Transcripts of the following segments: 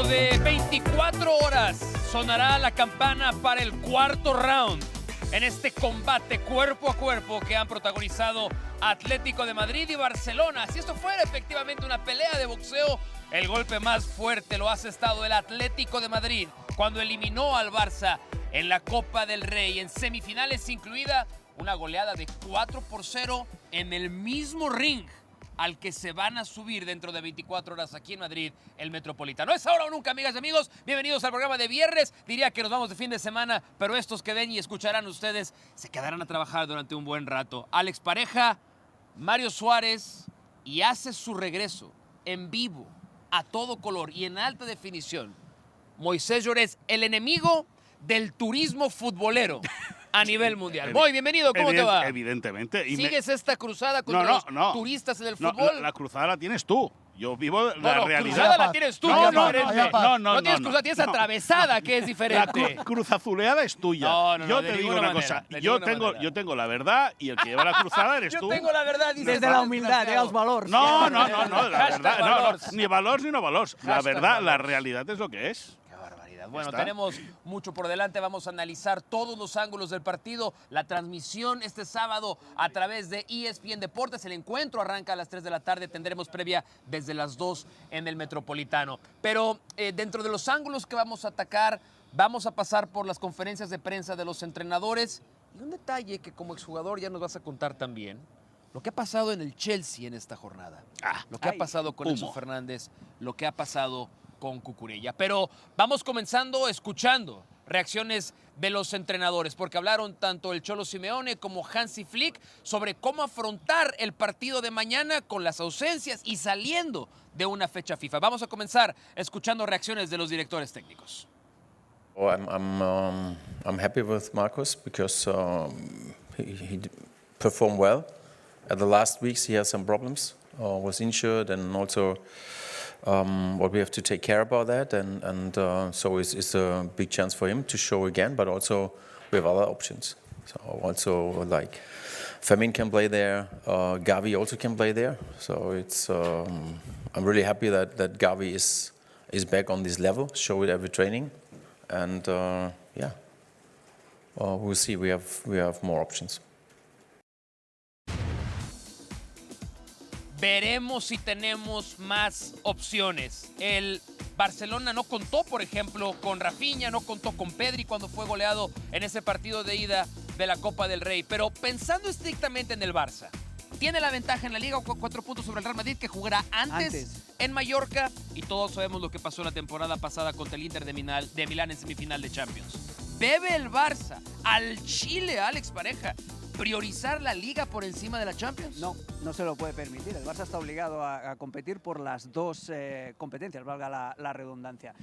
de 24 horas sonará la campana para el cuarto round en este combate cuerpo a cuerpo que han protagonizado Atlético de Madrid y Barcelona. Si esto fuera efectivamente una pelea de boxeo, el golpe más fuerte lo ha asestado el Atlético de Madrid cuando eliminó al Barça en la Copa del Rey, en semifinales incluida una goleada de 4-0 en el mismo ring al que se van a subir dentro de 24 horas aquí en Madrid, el Metropolitano. Es ahora o nunca, amigas y amigos. Bienvenidos al programa de viernes. Diría que nos vamos de fin de semana, pero estos que ven y escucharán ustedes se quedarán a trabajar durante un buen rato. Alex Pareja, Mario Suárez, y hace su regreso en vivo, a todo color y en alta definición, Moisés Llorens, el enemigo del turismo futbolero a nivel mundial. Muy bienvenido, ¿cómo te va? Evidentemente. ¿Sigues esta cruzada contra los turistas en el fútbol? La cruzada la tienes tú. Yo vivo la realidad. Cruzada la tienes tú, no, que es diferente. No tienes cruzada, tienes atravesada, que es diferente. La cruzazuleada es tuya. No, te digo una cosa. Yo tengo la verdad y el que lleva la cruzada eres tú. Yo tengo la verdad. Desde la humildad, los valores. No, la verdad. No, ni valores ni no valores. La verdad, la realidad es lo que es. Bueno, tenemos mucho por delante. Vamos a analizar todos los ángulos del partido. La transmisión este sábado a través de ESPN Deportes. El encuentro arranca a las 3 de la tarde. Tendremos previa desde las 2 en el Metropolitano. Pero dentro de los ángulos que vamos a atacar, vamos a pasar por las conferencias de prensa de los entrenadores. Y un detalle que como exjugador ya nos vas a contar también. Lo que ha pasado en el Chelsea en esta jornada. Lo que ha pasado con Enzo Fernández. Lo que ha pasado con Cucurella. Pero vamos comenzando escuchando reacciones de los entrenadores, porque hablaron tanto el Cholo Simeone como Hansi Flick sobre cómo afrontar el partido de mañana con las ausencias y saliendo de una fecha FIFA. Vamos a comenzar escuchando reacciones de los directores técnicos. I'm happy with Marcus because he performed well. At the last weeks he had some problems, was injured, and also what we have to take care about that, and so it's a big chance for him to show again. But also we have other options. So also like Fermin can play there, Gavi also can play there. So it's I'm really happy that Gavi is back on this level, show it every training, and we'll see. We have more options. Veremos si tenemos más opciones. El Barcelona no contó, por ejemplo, con Rafinha, no contó con Pedri cuando fue goleado en ese partido de ida de la Copa del Rey. Pero pensando estrictamente en el Barça, tiene la ventaja en la Liga, 4 puntos sobre el Real Madrid, que jugará antes en Mallorca. Y todos sabemos lo que pasó la temporada pasada contra el Inter de Milán en semifinal de Champions. ¿Debe el Barça al Chile, Alex Pareja, priorizar la Liga por encima de la Champions? No se lo puede permitir. El Barça está obligado a competir por las dos competencias, valga la redundancia.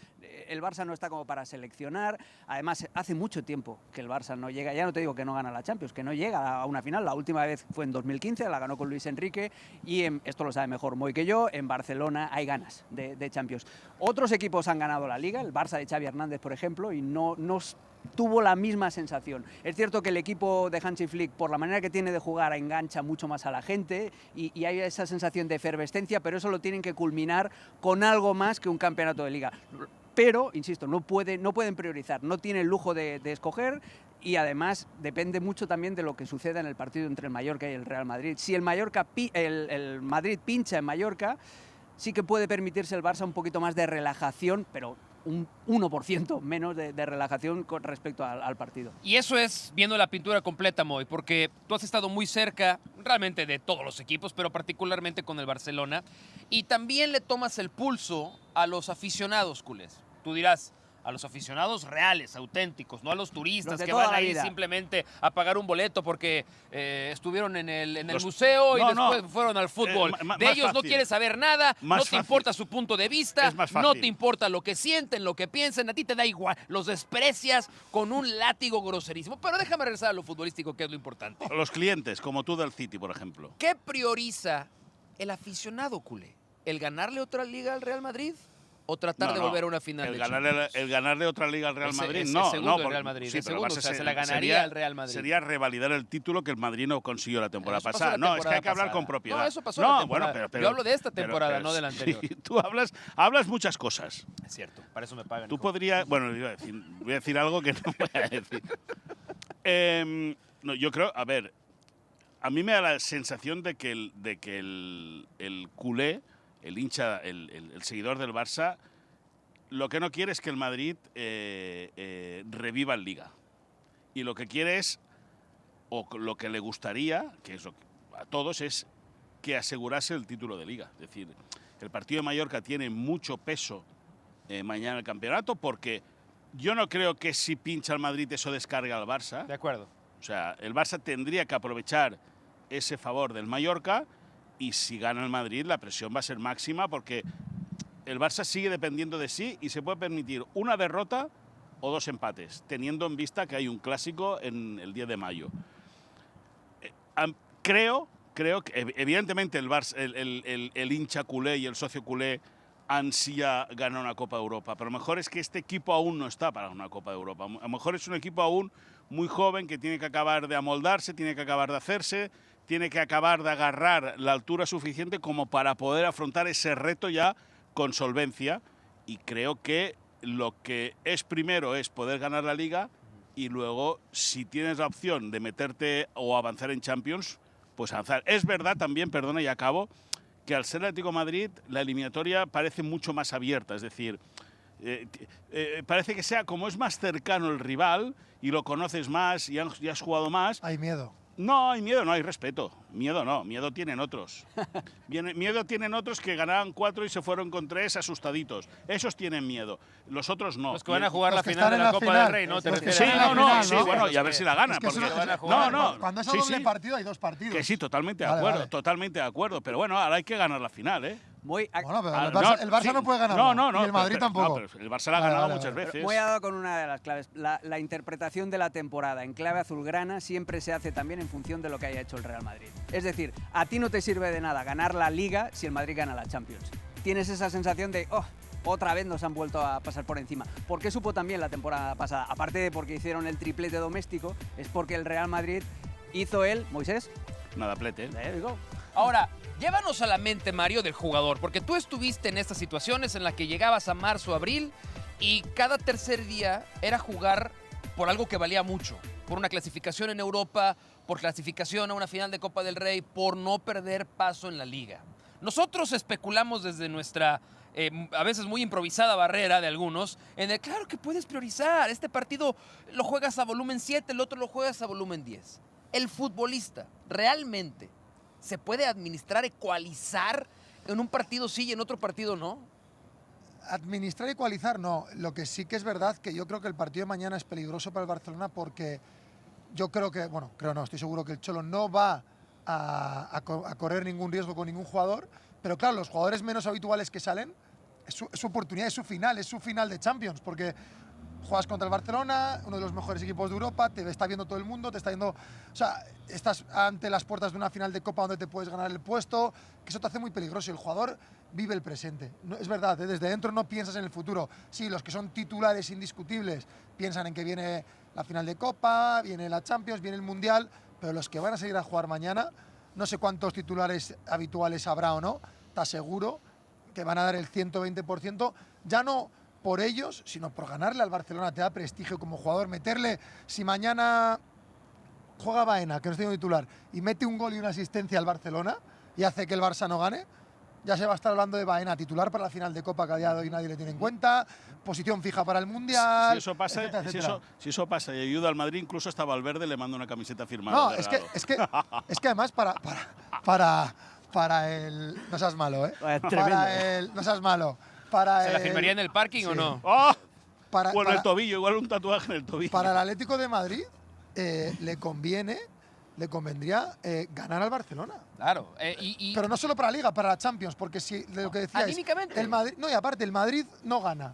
El Barça no está como para seleccionar. Además, hace mucho tiempo que el Barça no llega, ya no te digo que no gana la Champions, que no llega a una final. La última vez fue en 2015, la ganó con Luis Enrique, y esto lo sabe mejor Moy que yo, en Barcelona hay ganas de Champions. Otros equipos han ganado la Liga, el Barça de Xavi Hernández, por ejemplo, y no tuvo la misma sensación. Es cierto que el equipo de Hansi Flick, por la manera que tiene de jugar, engancha mucho más a la gente y hay esa sensación de efervescencia, pero eso lo tienen que culminar con algo más que un campeonato de Liga. Pero, insisto, no pueden priorizar, no tienen el lujo de escoger, y además depende mucho también de lo que suceda en el partido entre el Mallorca y el Real Madrid. Si el Madrid pincha en Mallorca, sí que puede permitirse el Barça un poquito más de relajación, pero un 1% menos de relajación con respecto al partido. Y eso es viendo la pintura completa, Moy, porque tú has estado muy cerca realmente de todos los equipos, pero particularmente con el Barcelona, y también le tomas el pulso a los aficionados culés. Tú dirás, a los aficionados reales, auténticos, no a los turistas que van ahí simplemente a pagar un boleto porque estuvieron en el museo y después fueron al fútbol. De ellos no quieres saber nada, no te importa su punto de vista, no te importa lo que sienten, lo que piensan, a ti te da igual, los desprecias con un látigo groserísimo. Pero déjame regresar a lo futbolístico, que es lo importante. Los clientes, como tú del City, por ejemplo. ¿Qué prioriza el aficionado culé? ¿El ganarle otra liga al Real Madrid o tratar de volver a una final de Champions? El ganarle otra liga al Real Madrid, el no. segundo No, al Real Madrid. Sí, el pero segundo, o sea, se la ganaría al Real Madrid. Sería revalidar el título que el Madrid no consiguió la temporada Eso pasó pasada. la No, es que hay que hablar pasada. con propiedad. No, eso pasó la temporada. Bueno, Yo hablo de esta temporada, no de la anterior. Sí, tú hablas muchas cosas. Es cierto, para eso me pagan. Tú podrías… Bueno, voy a decir algo que no voy a decir. No, yo creo… A ver, a mí me da la sensación de que el culé, el hincha, el seguidor del Barça, lo que no quiere es que el Madrid reviva en Liga. Y lo que quiere es, o lo que le gustaría, que es a todos, es que asegurase el título de Liga. Es decir, el partido de Mallorca tiene mucho peso mañana en el campeonato, porque yo no creo que si pincha el Madrid eso descargue al Barça. De acuerdo. O sea, el Barça tendría que aprovechar ese favor del Mallorca, y si gana el Madrid la presión va a ser máxima, porque el Barça sigue dependiendo de sí y se puede permitir una derrota o 2 empates, teniendo en vista que hay un clásico en el 10 de mayo. Creo que evidentemente el Barça, el hincha culé y el socio culé ansía ganar una Copa de Europa, pero a lo mejor es que este equipo aún no está para una Copa de Europa. A lo mejor es un equipo aún muy joven que tiene que acabar de amoldarse, tiene que acabar de hacerse, tiene que acabar de agarrar la altura suficiente como para poder afrontar ese reto ya con solvencia, y creo que lo que es primero es poder ganar la Liga, y luego, si tienes la opción de meterte o avanzar en Champions, pues avanzar. Es verdad también, perdona y acabo, que al ser Atlético de Madrid la eliminatoria parece mucho más abierta, es decir, parece que sea como es más cercano el rival y lo conoces más y has jugado más. Hay miedo. No hay miedo, no hay respeto. Miedo no, miedo tienen otros. Miedo tienen otros que ganaban 4 y se fueron con 3 asustaditos. Esos tienen miedo, los otros no. Los que van a jugar la que final de están en la la Copa final. del Rey, ¿no? ¿Te Los que refieres? están en la final, Sí, ¿no? bueno, y a ver si la ganan. Es que eso porque… es lo que- Cuando es a doble partido hay 2 partidos. Que sí, totalmente de Vale, acuerdo, vale. totalmente de acuerdo. Pero bueno, ahora hay que ganar la final, ¿eh? Muy, Bueno, pero Ah, el Barça sí. no puede ganar. No, Y el Madrid tampoco. No, pero el Barça la ha Vale, ganado vale, muchas vale. veces. Muy dado con una de las claves. La interpretación de la temporada en clave azulgrana siempre se hace también en función de lo que haya hecho el Real Madrid. Es decir, a ti no te sirve de nada ganar la Liga si el Madrid gana la Champions. Tienes esa sensación de, otra vez nos han vuelto a pasar por encima. ¿Por qué supo también la temporada pasada? Aparte de porque hicieron el triplete doméstico, es porque el Real Madrid hizo Moisés. Nada, plete. There you go. Ahora, llévanos a la mente, Mario, del jugador, porque tú estuviste en estas situaciones en las que llegabas a marzo, abril, y cada tercer día era jugar por algo que valía mucho, por una clasificación en Europa, por clasificación a una final de Copa del Rey, por no perder paso en la Liga. Nosotros especulamos desde nuestra, a veces muy improvisada barrera de algunos, en el, claro que puedes priorizar, este partido lo juegas a volumen 7, el otro lo juegas a volumen 10. El futbolista, realmente, ¿se puede administrar, ecualizar en un partido sí y en otro partido no? Administrar y ecualizar no. Lo que sí que es verdad que yo creo que el partido de mañana es peligroso para el Barcelona, porque yo creo que, estoy seguro que el Cholo no va a correr ningún riesgo con ningún jugador, pero claro, los jugadores menos habituales que salen, es su oportunidad, es su final de Champions, porque juegas contra el Barcelona, uno de los mejores equipos de Europa, te está viendo todo el mundo, estás ante las puertas de una final de Copa donde te puedes ganar el puesto, que eso te hace muy peligroso. El jugador vive el presente. No, es verdad, desde dentro no piensas en el futuro. Sí, los que son titulares indiscutibles piensan en que viene la final de Copa, viene la Champions, viene el Mundial, pero los que van a seguir a jugar mañana, no sé cuántos titulares habituales habrá o no, te aseguro que van a dar el 120%, ya no por ellos, sino por ganarle al Barcelona. Te da prestigio como jugador, meterle, si mañana juega Baena, que no es titular, y mete un gol y una asistencia al Barcelona y hace que el Barça no gane, ya se va a estar hablando de Baena, titular para la final de Copa, que a día de hoy nadie le tiene en cuenta, posición fija para el Mundial, Si eso pasa, etcétera, etcétera. si eso pasa y ayuda al Madrid, incluso hasta Valverde le manda una camiseta firmada. No, de es regalo. que además para el… No seas malo, ¿eh? No seas malo. ¿Se la firmaría en el parking o no? ¡Oh! Para, O en para- el tobillo, igual un tatuaje en el tobillo. para el Atlético de Madrid le convendría ganar al Barcelona. Claro. Pero no solo para la Liga, para la Champions, porque si de lo que decíais, anímicamente. el Madrid, no, y aparte el Madrid no gana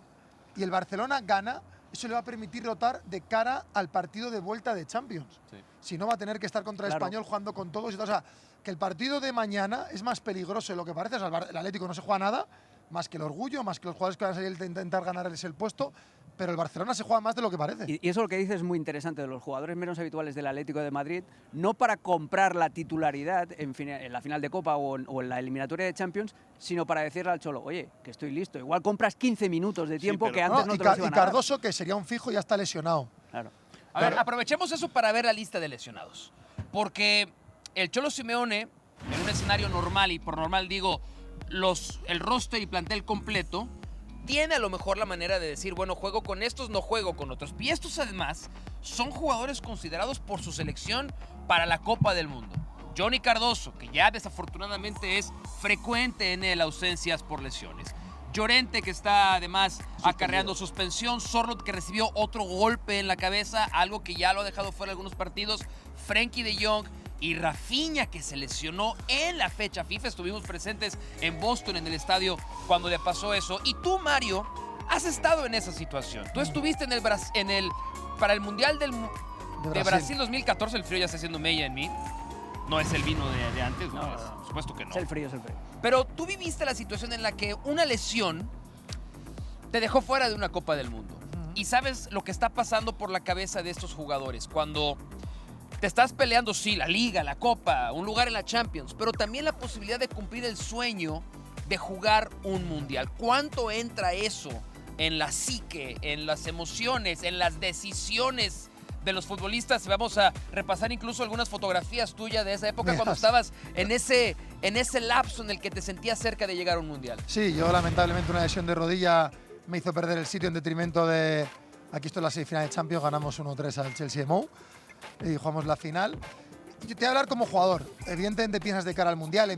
y el Barcelona gana, eso le va a permitir rotar de cara al partido de vuelta de Champions. Sí. Si no, va a tener que estar contra el Claro. Español jugando con todos y todo. O sea, que el partido de mañana es más peligroso de lo que parece. O sea, el Atlético no se juega nada, más que el orgullo, más que los jugadores que van a salir a intentar ganarles el puesto, pero el Barcelona se juega más de lo que parece. Y eso lo que dices es muy interesante, de los jugadores menos habituales del Atlético de Madrid, no para comprar la titularidad en la final de Copa o en la eliminatoria de Champions, sino para decirle al Cholo, oye, que estoy listo. Igual compras 15 minutos de tiempo pero que antes no te los y iban a dar. Cardoso, que sería un fijo, ya está lesionado. Claro. A ver, aprovechemos eso para ver la lista de lesionados. Porque el Cholo Simeone, en un escenario normal, y por normal digo el roster y plantel completo, tiene a lo mejor la manera de decir, bueno, juego con estos, no juego con otros. Y estos además son jugadores considerados por su selección para la Copa del Mundo. Johnny Cardoso, que ya desafortunadamente es frecuente en él ausencias por lesiones. Llorente, que está además acarreando suspensión. Sorloth, que recibió otro golpe en la cabeza, algo que ya lo ha dejado fuera de algunos partidos. Frenkie de Jong y Rafinha, que se lesionó en la fecha FIFA. Estuvimos presentes en Boston, en el estadio, cuando le pasó eso. Y tú, Mario, has estado en esa situación. Tú estuviste para el Mundial de Brasil 2014. El frío ya está haciendo mella en mí. No es el vino de antes, no, por supuesto que no. Es el frío, es el frío. Pero tú viviste la situación en la que una lesión te dejó fuera de una Copa del Mundo. Y sabes lo que está pasando por la cabeza de estos jugadores. Cuando te estás peleando, sí, la Liga, la Copa, un lugar en la Champions, pero también la posibilidad de cumplir el sueño de jugar un Mundial. ¿Cuánto entra eso en la psique, en las emociones, en las decisiones de los futbolistas? Vamos a repasar incluso algunas fotografías tuyas de esa época cuando estabas en ese lapso en el que te sentías cerca de llegar a un Mundial. Sí, yo lamentablemente una lesión de rodilla me hizo perder el sitio en detrimento de... Aquí estoy en la semifinal de Champions, ganamos 1-3 al Chelsea de Mou y jugamos la final. Yo te voy a hablar como jugador. Evidentemente piensas de cara al Mundial.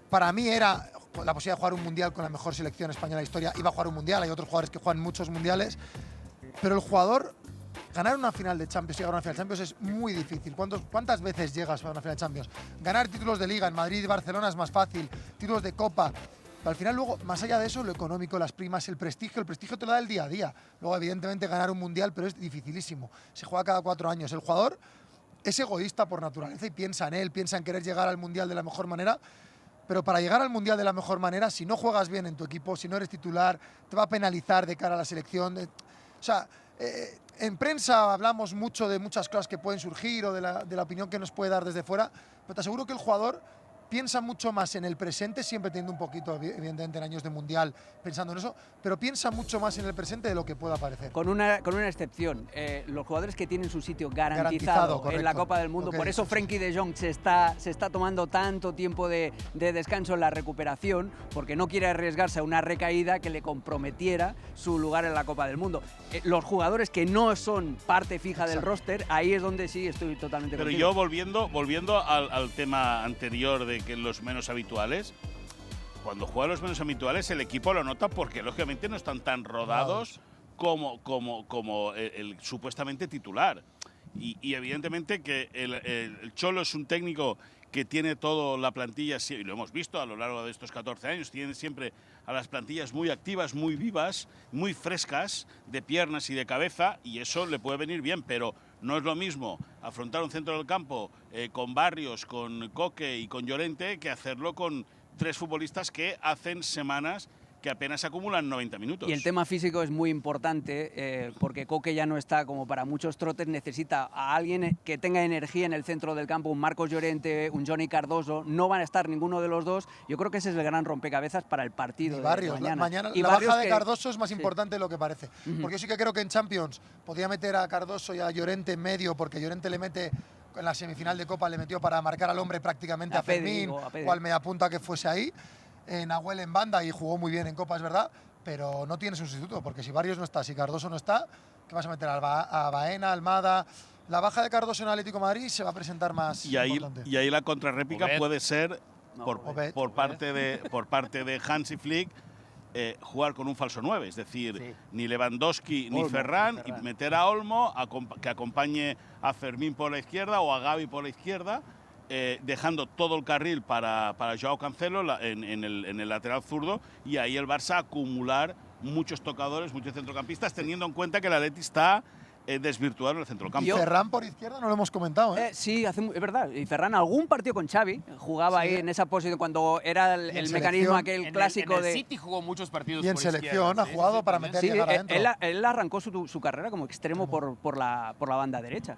Para mí era la posibilidad de jugar un Mundial con la mejor selección española de la historia. Iba a jugar un Mundial, hay otros jugadores que juegan muchos Mundiales. Pero el jugador, ganar una final de Champions y ganar una final de Champions es muy difícil. ¿Cuántas veces llegas a una final de Champions? Ganar títulos de Liga en Madrid y Barcelona es más fácil, títulos de Copa. Pero al final luego, más allá de eso, lo económico, las primas, el prestigio te lo da el día a día. Luego, evidentemente, ganar un Mundial, pero es dificilísimo. Se juega cada 4 años. El jugador es egoísta por naturaleza y piensa en él, piensa en querer llegar al Mundial de la mejor manera. Pero para llegar al Mundial de la mejor manera, si no juegas bien en tu equipo, si no eres titular, te va a penalizar de cara a la selección. En prensa hablamos mucho de muchas cosas que pueden surgir o de la opinión que nos puede dar desde fuera, pero te aseguro que el jugador piensa mucho más en el presente, siempre teniendo un poquito, evidentemente, en años de Mundial, pensando en eso, pero piensa mucho más en el presente de lo que pueda parecer. Con una excepción, los jugadores que tienen su sitio garantizado en la Copa del Mundo, por eso Frenkie de Jong se está tomando tanto tiempo de descanso en la recuperación, porque no quiere arriesgarse a una recaída que le comprometiera su lugar en la Copa del Mundo. Los jugadores que no son parte fija del roster, ahí es donde sí estoy totalmente Pero contigo. yo, volviendo al tema anterior de que los menos habituales, cuando juegan los menos habituales el equipo lo nota porque lógicamente no están tan rodados como el supuestamente titular. Y evidentemente que el Cholo es un técnico que tiene toda la plantilla, y lo hemos visto a lo largo de estos 14 años, tiene siempre a las plantillas muy activas, muy vivas, muy frescas, de piernas y de cabeza, y eso le puede venir bien, pero no es lo mismo afrontar un centro del campo con Barrios, con Coque y con Llorente que hacerlo con 3 futbolistas que hacen semanas que apenas acumulan 90 minutos. Y el tema físico es muy importante porque Coque ya no está como para muchos trotes, necesita a alguien que tenga energía en el centro del campo, un Marcos Llorente, un Johnny Cardoso, no van a estar ninguno de los dos. Yo creo que ese es el gran rompecabezas para el partido Barrios, de mañana. La baja de Cardoso es más importante de lo que parece. Porque yo sí que creo que en Champions podía meter a Cardoso y a Llorente en medio, porque Llorente le mete, en la semifinal de Copa le metió para marcar al hombre prácticamente a Fermín o al mediapunta que fuese ahí. Nahuel en banda y jugó muy bien en Copa, es verdad, pero no tiene sustituto, porque si Barrios no está, si Cardoso no está, ¿qué vas a meter? A Baena, Almada. La baja de Cardoso en Atlético de Madrid se va a presentar más importante. Y ahí la contrarréplica puede ser, por parte de Hansi Flick, jugar con un falso 9, es decir, ni Lewandowski ni Ferran, y meter a Olmo que acompañe a Fermín por la izquierda o a Gavi por la izquierda, dejando todo el carril para Joao Cancelo en el lateral zurdo, y ahí el Barça acumular muchos tocadores, muchos centrocampistas, teniendo en cuenta que el Atleti está desvirtuado en el centrocampo. Y Ferran por izquierda no lo hemos comentado, ¿eh? Sí, es verdad. Y Ferran, algún partido con Xavi, jugaba ahí en esa posición cuando era el mecanismo aquel clásico en el de... City jugó muchos partidos Y en por selección izquierda. ha jugado para meter y Sí, llegar adentro. él arrancó su carrera como extremo por la banda derecha.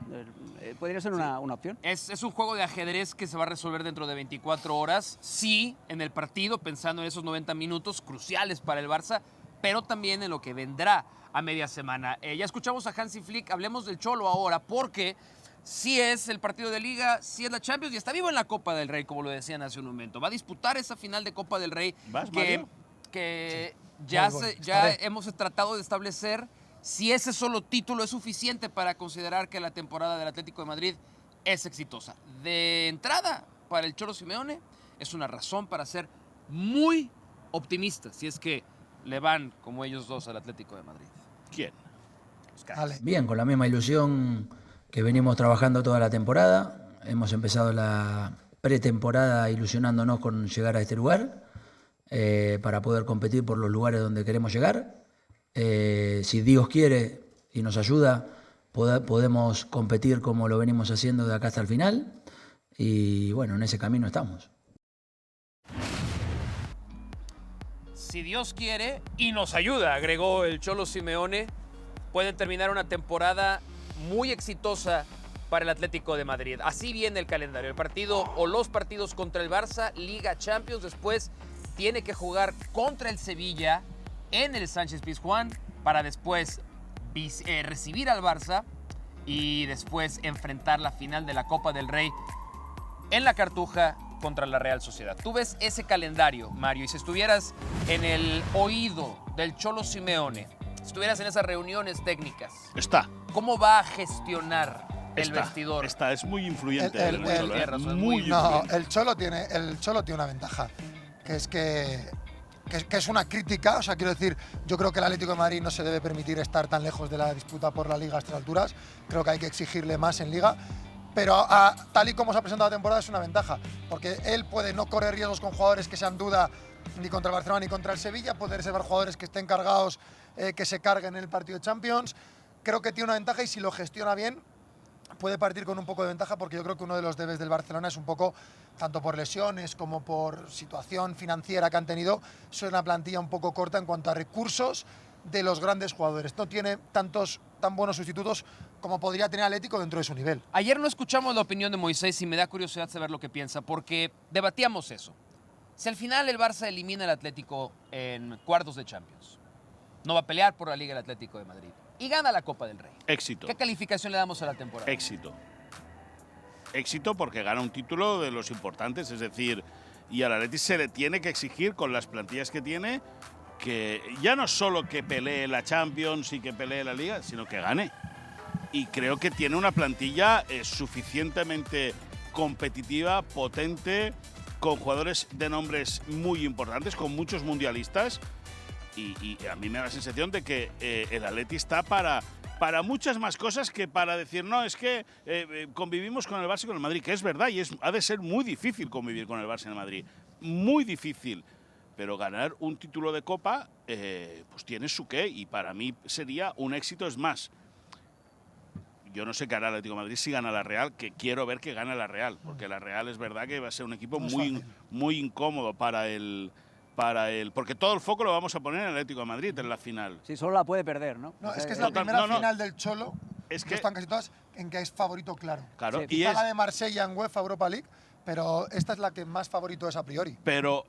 Podría ser una opción. Es un juego de ajedrez que se va a resolver dentro de 24 horas. Sí, en el partido, pensando en esos 90 minutos cruciales para el Barça, pero también en lo que vendrá a media semana. Ya escuchamos a Hansi Flick, hablemos del Cholo ahora, porque sí es el partido de Liga, sí es la Champions y está vivo en la Copa del Rey, como lo decían hace un momento. Va a disputar esa final de Copa del Rey ¿Vas, que Mario? ya, Voy. ya Estaré. hemos tratado de establecer si ese solo título es suficiente para considerar que la temporada del Atlético de Madrid es exitosa. De entrada, para el Cholo Simeone, es una razón para ser muy optimista, si es que le van como ellos dos al Atlético de Madrid. ¿Quién? Vale. Bien, con la misma ilusión que venimos trabajando toda la temporada. Hemos empezado la pretemporada ilusionándonos con llegar a este lugar para poder competir por los lugares donde queremos llegar. Si Dios quiere y nos ayuda, podemos competir como lo venimos haciendo de acá hasta el final. Y bueno, en ese camino estamos. Si Dios quiere y nos ayuda, agregó el Cholo Simeone, pueden terminar una temporada muy exitosa para el Atlético de Madrid. Así viene el calendario. El partido o los partidos contra el Barça, Liga, Champions. Después tiene que jugar contra el Sevilla en el Sánchez-Pizjuán para después recibir al Barça y después enfrentar la final de la Copa del Rey en la Cartuja contra la Real Sociedad. Tú ves ese calendario, Mario, y si estuvieras en el oído del Cholo Simeone, si estuvieras en esas reuniones técnicas, Está. ¿cómo va a gestionar el vestidor? Es muy influyente. El- el Cholo, el- muy No, influyente. el Cholo tiene una ventaja, que es que es una crítica. O sea, quiero decir, yo creo que el Atlético de Madrid no se debe permitir estar tan lejos de la disputa por la Liga a estas alturas. Creo que hay que exigirle más en Liga. Pero tal y como se ha presentado la temporada es una ventaja, porque él puede no correr riesgos con jugadores que sean duda ni contra el Barcelona ni contra el Sevilla, puede reservar jugadores que estén cargados, que se carguen en el partido de Champions. Creo que tiene una ventaja y si lo gestiona bien puede partir con un poco de ventaja, porque yo creo que uno de los debes del Barcelona es un poco, tanto por lesiones como por situación financiera que han tenido, es una plantilla un poco corta en cuanto a recursos de los grandes jugadores. No tiene tan buenos sustitutos como podría tener Atlético dentro de su nivel. Ayer no escuchamos la opinión de Moisés y me da curiosidad saber lo que piensa, porque debatíamos eso. Si al final el Barça elimina al Atlético en cuartos de Champions, no va a pelear por la Liga el Atlético de Madrid y gana la Copa del Rey, Éxito. ¿qué calificación le damos a la temporada? Éxito. Éxito porque gana un título de los importantes, es decir, y al Atleti se le tiene que exigir con las plantillas que tiene, que ya no solo que pelee la Champions y que pelee la Liga, sino que gane. Y creo que tiene una plantilla suficientemente competitiva, potente, con jugadores de nombres muy importantes, con muchos mundialistas. Y a mí me da la sensación de que el Atleti está para muchas más cosas que para decir, no, es que convivimos con el Barça y con el Madrid, que es verdad, y ha de ser muy difícil convivir con el Barça y el Madrid. Muy difícil. Pero ganar un título de Copa, pues tiene su qué, y para mí sería un éxito. Es más, yo no sé qué hará el Atlético de Madrid si gana la Real, que quiero ver que gane la Real, porque la Real es verdad que va a ser un equipo No es muy, fácil. muy incómodo para el, porque todo el foco lo vamos a poner en el Atlético de Madrid en la final. Sí, solo la puede perder, ¿no? No, O sea, es que es la Total- primera no. final del Cholo, Es que que- están casi todas, en que es favorito claro. Claro, Sí. y Quizá es, la de Marsella en UEFA Europa League, pero esta es la que más favorito es a priori. pero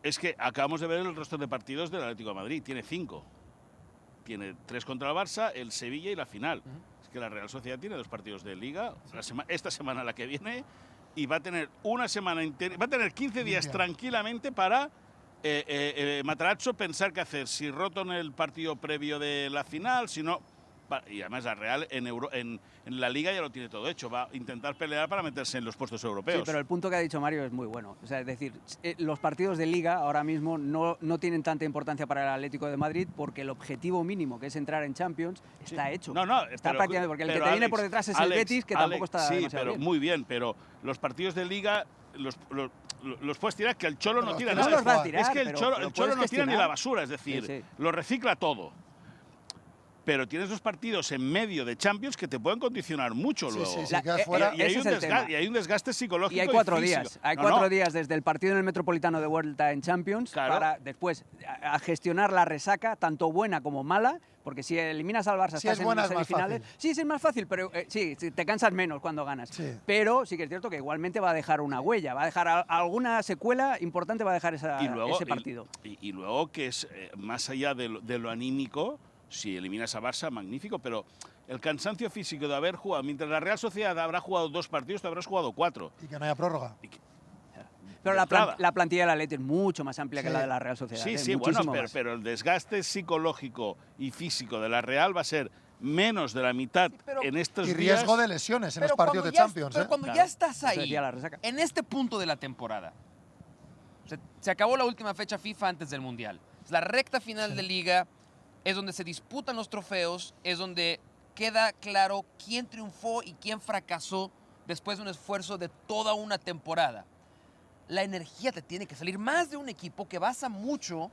es que acabamos de ver el resto de partidos del Atlético de Madrid. Tiene 5. Tiene 3 contra el Barça, el Sevilla y la final. Es que la Real Sociedad tiene 2 partidos de Liga, esta semana la que viene, y va a tener una semana entera, va a tener 15 días Limpia. tranquilamente para Matarazzo pensar qué hacer, si roto en el partido previo de la final, si no. Y además la Real en la Liga ya lo tiene todo hecho, va a intentar pelear para meterse en los puestos europeos. Sí, pero el punto que ha dicho Mario es muy bueno. O sea, es decir, los partidos de Liga ahora mismo no tienen tanta importancia para el Atlético de Madrid porque el objetivo mínimo, que es entrar en Champions, está hecho. No, está pero- prácticamente, porque el que pero te viene Alex, por detrás es el Alex, Betis, que Alex, tampoco está sí, demasiado pero bien. muy bien, pero los partidos de Liga los puedes tirar, que el Cholo No no los tira tienes nada. que jugar. Es que el pero Cholo puedes no tira ni gestionar. la basura, es decir, Sí, sí. lo recicla todo. pero tienes 2 partidos en medio de Champions que te pueden condicionar mucho Sí, luego. sí, sí, quedas fuera. Y hay ese un es el tema. y hay un desgaste psicológico Y hay 4 físico. días. Hay No, 4 no. días desde el partido en el Metropolitano de vuelta en Champions Claro. para después a gestionar la resaca, tanto buena como mala, porque si eliminas al Barça Si estás es buena, en es más semifinales. fácil. Sí, es más fácil, pero sí, te cansas menos cuando ganas. Sí. Pero sí que es cierto que igualmente va a dejar una huella, va a dejar alguna secuela importante, va a dejar ese partido. Y luego que es más allá de lo anímico, si eliminas a Barça, magnífico, pero el cansancio físico de haber jugado, mientras la Real Sociedad habrá jugado 2 partidos, tú habrás jugado 4. Y que no haya prórroga. Pero de entrada. la plantilla del Atleti es mucho más amplia que Sí. la de la Real Sociedad. Sí, sí, bueno, muchísimo más. pero el desgaste psicológico y físico de la Real va a ser menos de la mitad pero- en estos Y días. riesgo de lesiones en los Pero partidos cuando de ya- Champions. Pero ¿eh? cuando Claro. ya estás Eso ahí, decía la resaca. en este punto de la temporada, se acabó la última fecha FIFA antes del Mundial. Es la recta final de Liga, es donde se disputan los trofeos, es donde queda claro quién triunfó y quién fracasó después de un esfuerzo de toda una temporada. La energía te tiene que salir más de un equipo que basa mucho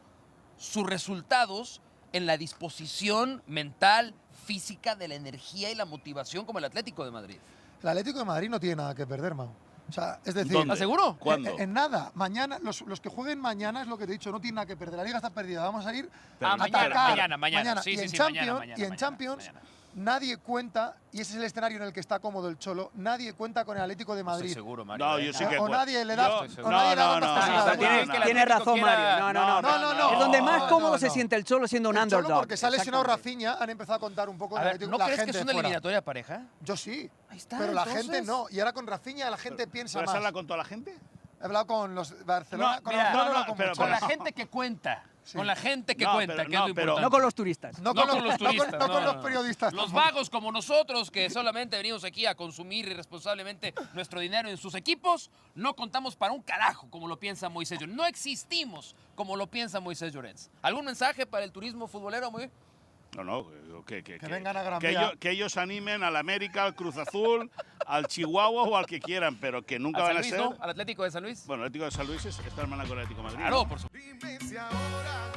sus resultados en la disposición mental, física, de la energía y la motivación como el Atlético de Madrid. El Atlético de Madrid no tiene nada que perder, Mau. O sea, es decir, ¿Dónde? ¿Estás seguro? ¿Cuándo? En nada. Mañana, los que jueguen mañana es lo que te he dicho, no tienen nada que perder. La liga está perdida. Vamos a ir Pero a mañana, atacar. mañana. Sí, y sí, en sí, Champions, mañana, y en mañana, Champions mañana. nadie cuenta, y ese es el escenario en el que está cómodo el Cholo, nadie cuenta con el Atlético de No estoy Madrid. seguro, Mario. No, yo sí que O cuento. nadie le da, Yo- o Estoy nadie le da no, tantas no, posibilidades. no, Tienes, no, tienes Atlético razón, quiera- Mario. no, Es donde más no, cómodo no, se no. siente el Cholo siendo un El Cholo, underdog. porque se ha lesionado Exactamente. Rafinha, han empezado a contar un poco A el ver, Atlético, ¿no la crees que gente es una fuera. eliminatoria pareja? Yo sí. Ahí está, Pero la entonces. gente no. Y ahora con Rafinha la gente piensa ¿Pero has más. hablado con toda la gente? He hablado con los Barcelona, No, con mira, Barcelona, no, no, con pero- muchos. Con la gente que cuenta. Sí. Con la gente que No, cuenta, pero- que es no, lo pero- importante. No con los turistas. No No con los turistas. no con los no. periodistas. Los tampoco. vagos como nosotros, que solamente venimos aquí a consumir irresponsablemente nuestro dinero en sus equipos, no contamos para un carajo como lo piensa Moisés Llorens. No existimos como lo piensa Moisés Llorens. ¿Algún mensaje para el turismo futbolero, Moisés? No, que vengan a Gran que Vía. que ellos animen al América, al Cruz Azul, al Chihuahua o al que quieran, pero que nunca ¿Al van San a Luis, ser. no? ¿Al Atlético de San Luis? Bueno, el Atlético de San Luis está hermana con el Atlético de Madrid. Claro, ¿no? por supuesto. Dime si ahora